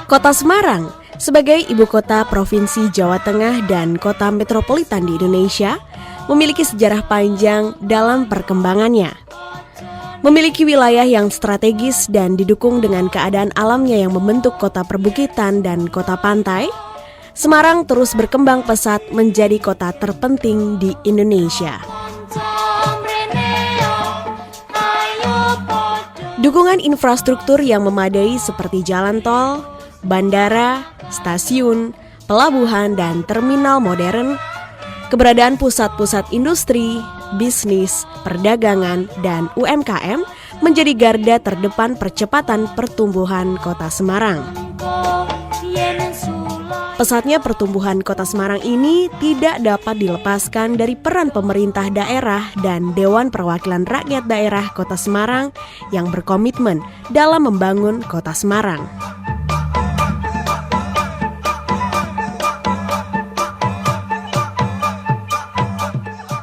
Kota Semarang sebagai ibu kota Provinsi Jawa Tengah dan kota metropolitan di Indonesia memiliki sejarah panjang dalam perkembangannya. Memiliki wilayah yang strategis dan didukung dengan keadaan alamnya yang membentuk kota perbukitan dan kota pantai, Semarang terus berkembang pesat menjadi kota terpenting di Indonesia. Dukungan infrastruktur yang memadai seperti jalan tol, bandara, stasiun, pelabuhan, dan terminal modern, keberadaan pusat-pusat industri, bisnis, perdagangan, dan UMKM menjadi garda terdepan percepatan pertumbuhan kota Semarang. Pesatnya pertumbuhan kota Semarang ini tidak dapat dilepaskan dari peran pemerintah daerah dan Dewan Perwakilan Rakyat Daerah Kota Semarang yang berkomitmen dalam membangun kota Semarang.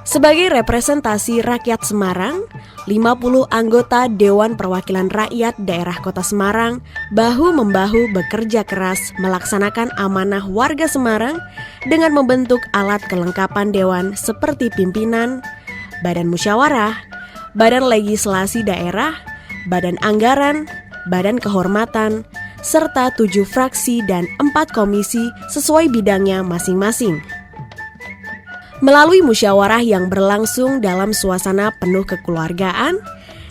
Sebagai representasi rakyat Semarang, 50 anggota Dewan Perwakilan Rakyat Daerah Kota Semarang bahu-membahu bekerja keras melaksanakan amanah warga Semarang dengan membentuk alat kelengkapan dewan seperti pimpinan, badan musyawarah, badan legislasi daerah, badan anggaran, badan kehormatan, serta 7 fraksi dan 4 komisi sesuai bidangnya masing-masing. Melalui musyawarah yang berlangsung dalam suasana penuh kekeluargaan,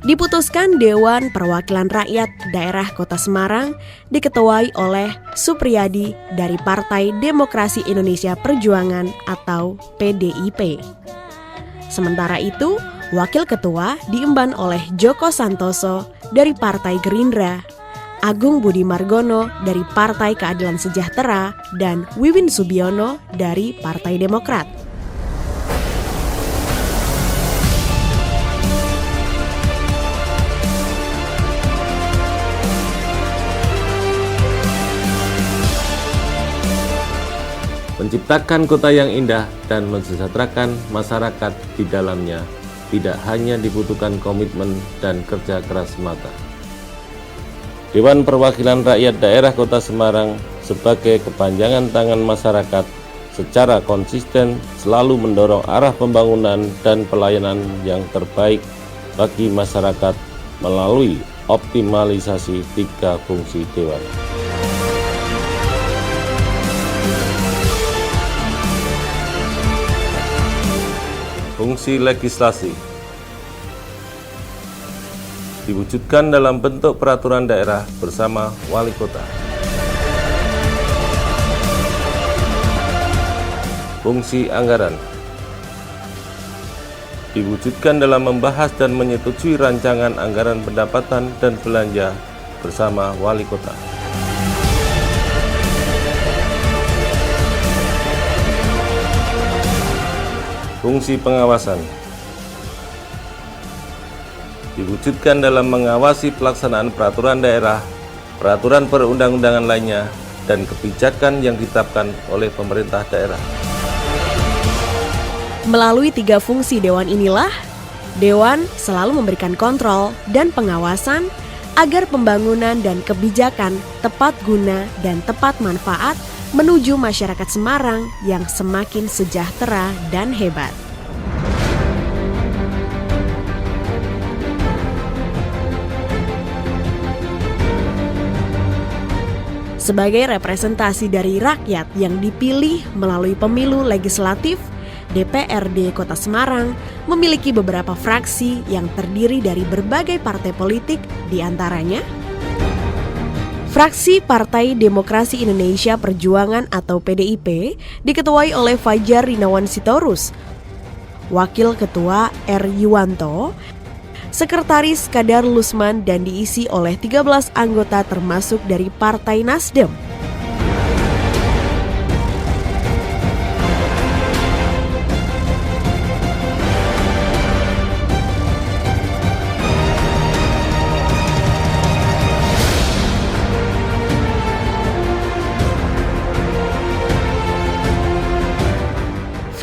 diputuskan Dewan Perwakilan Rakyat Daerah Kota Semarang diketuai oleh Supriyadi dari Partai Demokrasi Indonesia Perjuangan atau PDIP. Sementara itu, Wakil Ketua diemban oleh Joko Santoso dari Partai Gerindra, Agung Budi Margono dari Partai Keadilan Sejahtera, dan Wiwin Subiono dari Partai Demokrat. Menciptakan kota yang indah dan mensejahterakan masyarakat di dalamnya tidak hanya dibutuhkan komitmen dan kerja keras semata. Dewan Perwakilan Rakyat Daerah Kota Semarang sebagai kepanjangan tangan masyarakat secara konsisten selalu mendorong arah pembangunan dan pelayanan yang terbaik bagi masyarakat melalui optimalisasi 3 fungsi Dewan. Fungsi legislasi diwujudkan dalam bentuk peraturan daerah bersama wali kota. Fungsi anggaran diwujudkan dalam membahas dan menyetujui rancangan anggaran pendapatan dan belanja bersama wali kota. Fungsi pengawasan diwujudkan dalam mengawasi pelaksanaan peraturan daerah, peraturan perundang-undangan lainnya, dan kebijakan yang ditetapkan oleh pemerintah daerah. Melalui 3 fungsi Dewan inilah, Dewan selalu memberikan kontrol dan pengawasan agar pembangunan dan kebijakan tepat guna dan tepat manfaat menuju masyarakat Semarang yang semakin sejahtera dan hebat. Sebagai representasi dari rakyat yang dipilih melalui pemilu legislatif, DPRD Kota Semarang memiliki beberapa fraksi yang terdiri dari berbagai partai politik, di antaranya Fraksi Partai Demokrasi Indonesia Perjuangan atau PDIP diketuai oleh Fajar Rinawan Sitorus, Wakil Ketua R. Yuwanto, Sekretaris Kadar Lusman, dan diisi oleh 13 anggota termasuk dari Partai Nasdem.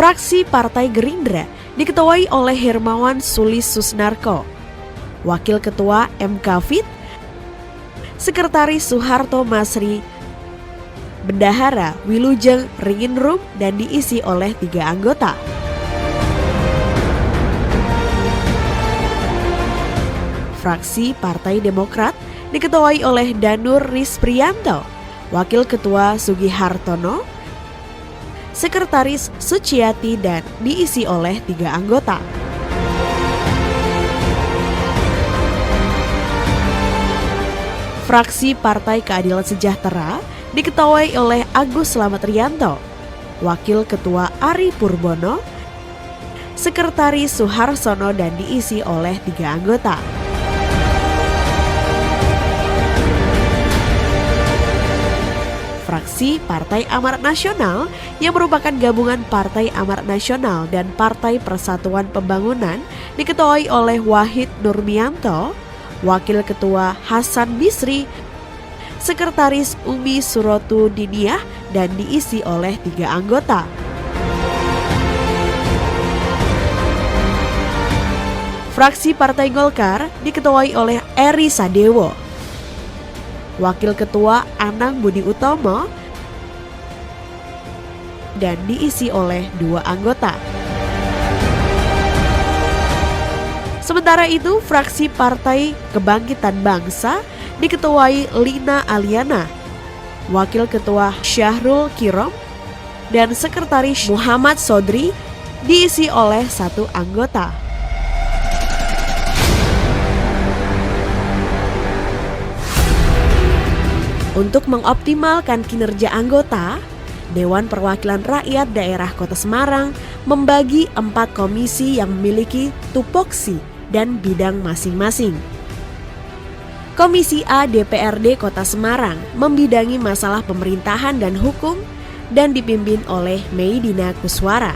Fraksi Partai Gerindra diketuai oleh Hermawan Sulis Susnarko, Wakil Ketua M. Kafid, Sekretaris Soeharto Masri, Bendahara Wilujeng Ringinrum dan diisi oleh 3 anggota. Fraksi Partai Demokrat diketuai oleh Danur Rizprianto, Wakil Ketua Sugihartono, Sekretaris Suciati dan diisi oleh 3 anggota. Fraksi Partai Keadilan Sejahtera diketuai oleh Agus Slamet Rianto, Wakil Ketua Ari Purbono, Sekretaris Suharsono dan diisi oleh 3 anggota. Fraksi Partai Amanat Nasional yang merupakan gabungan Partai Amanat Nasional dan Partai Persatuan Pembangunan diketuai oleh Wahid Nurmianto, Wakil Ketua Hasan Bisri, Sekretaris Umi Surotu Diniah dan diisi oleh 3 anggota. Fraksi Partai Golkar diketuai oleh Eri Sadewo, Wakil Ketua Anang Budi Utomo dan diisi oleh 2 anggota. Sementara itu, fraksi Partai Kebangkitan Bangsa diketuai Lina Aliana, Wakil Ketua Syahrul Kirom dan Sekretaris Muhammad Sodri diisi oleh 1 anggota. Untuk mengoptimalkan kinerja anggota, Dewan Perwakilan Rakyat Daerah Kota Semarang membagi 4 komisi yang memiliki tupoksi dan bidang masing-masing. Komisi A DPRD Kota Semarang membidangi masalah pemerintahan dan hukum dan dipimpin oleh Meidina Kuswara.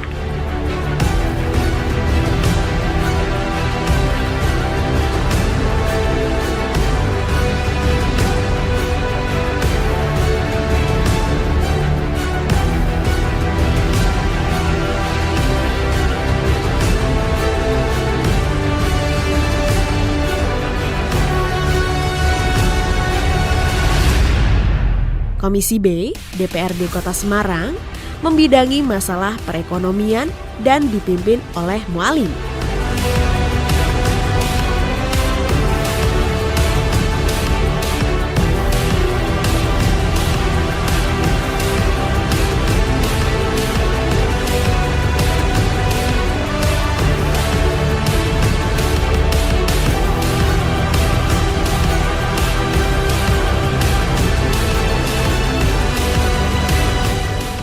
Komisi B, DPRD Kota Semarang, membidangi masalah perekonomian dan dipimpin oleh Mualim.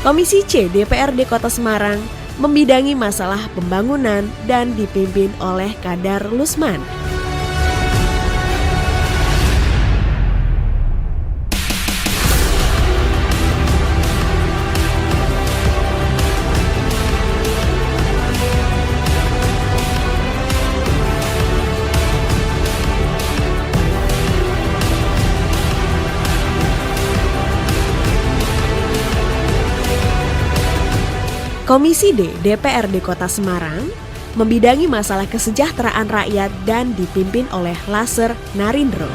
Komisi C DPRD Kota Semarang membidangi masalah pembangunan dan dipimpin oleh Kadar Lusman. Komisi D DPRD Kota Semarang membidangi masalah kesejahteraan rakyat dan dipimpin oleh Laser Narindro.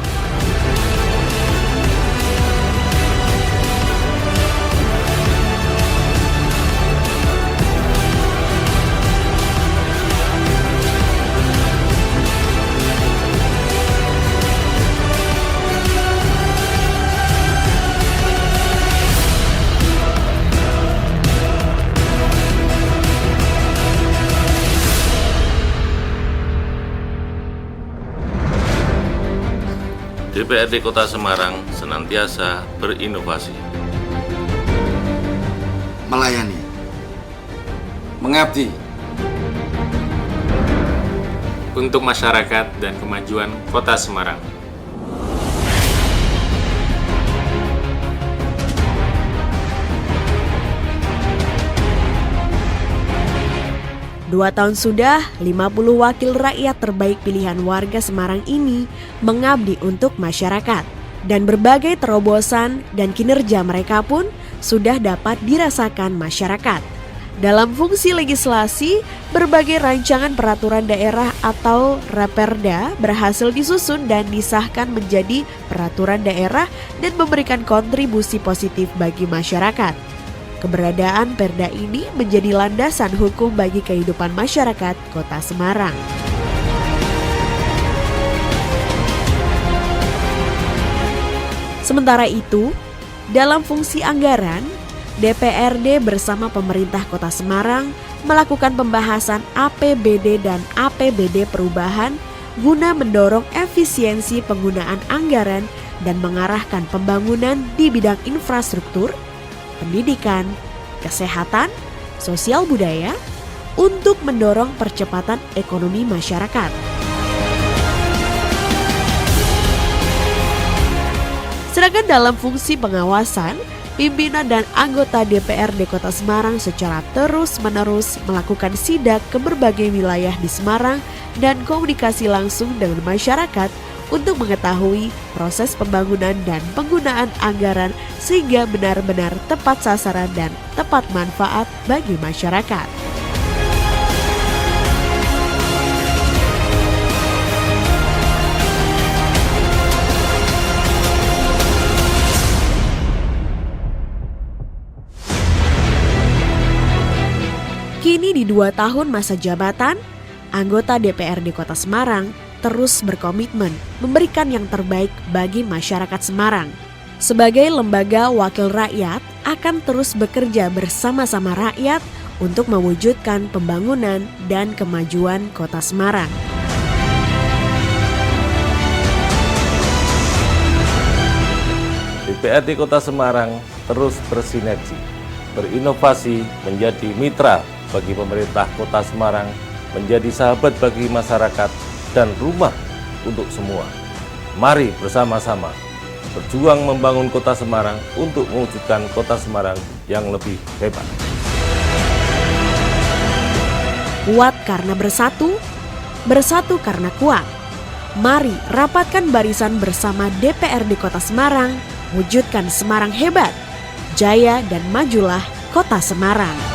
DPRD Kota Semarang senantiasa berinovasi, melayani, mengabdi untuk masyarakat dan kemajuan Kota Semarang. Dua tahun sudah, 50 wakil rakyat terbaik pilihan warga Semarang ini mengabdi untuk masyarakat. Dan berbagai terobosan dan kinerja mereka pun sudah dapat dirasakan masyarakat. Dalam fungsi legislasi, berbagai rancangan peraturan daerah atau Raperda berhasil disusun dan disahkan menjadi peraturan daerah dan memberikan kontribusi positif bagi masyarakat. Keberadaan Perda ini menjadi landasan hukum bagi kehidupan masyarakat Kota Semarang. Sementara itu, dalam fungsi anggaran, DPRD bersama pemerintah Kota Semarang melakukan pembahasan APBD dan APBD perubahan guna mendorong efisiensi penggunaan anggaran dan mengarahkan pembangunan di bidang infrastruktur, pendidikan, kesehatan, sosial budaya untuk mendorong percepatan ekonomi masyarakat. Sedangkan dalam fungsi pengawasan, pimpinan dan anggota DPRD Kota Semarang secara terus-menerus melakukan sidak ke berbagai wilayah di Semarang dan komunikasi langsung dengan masyarakat untuk mengetahui proses pembangunan dan penggunaan anggaran sehingga benar-benar tepat sasaran dan tepat manfaat bagi masyarakat. Kini di 2 tahun masa jabatan, anggota DPRD Kota Semarang terus berkomitmen memberikan yang terbaik bagi masyarakat Semarang. Sebagai lembaga wakil rakyat, akan terus bekerja bersama-sama rakyat untuk mewujudkan pembangunan dan kemajuan Kota Semarang. DPRD Kota Semarang terus bersinergi, berinovasi menjadi mitra bagi pemerintah Kota Semarang, menjadi sahabat bagi masyarakat dan rumah untuk semua. Mari bersama-sama berjuang membangun Kota Semarang untuk mewujudkan Kota Semarang yang lebih hebat. Kuat karena bersatu, bersatu karena kuat. Mari rapatkan barisan bersama DPRD Kota Semarang, wujudkan Semarang hebat, jaya dan majulah Kota Semarang.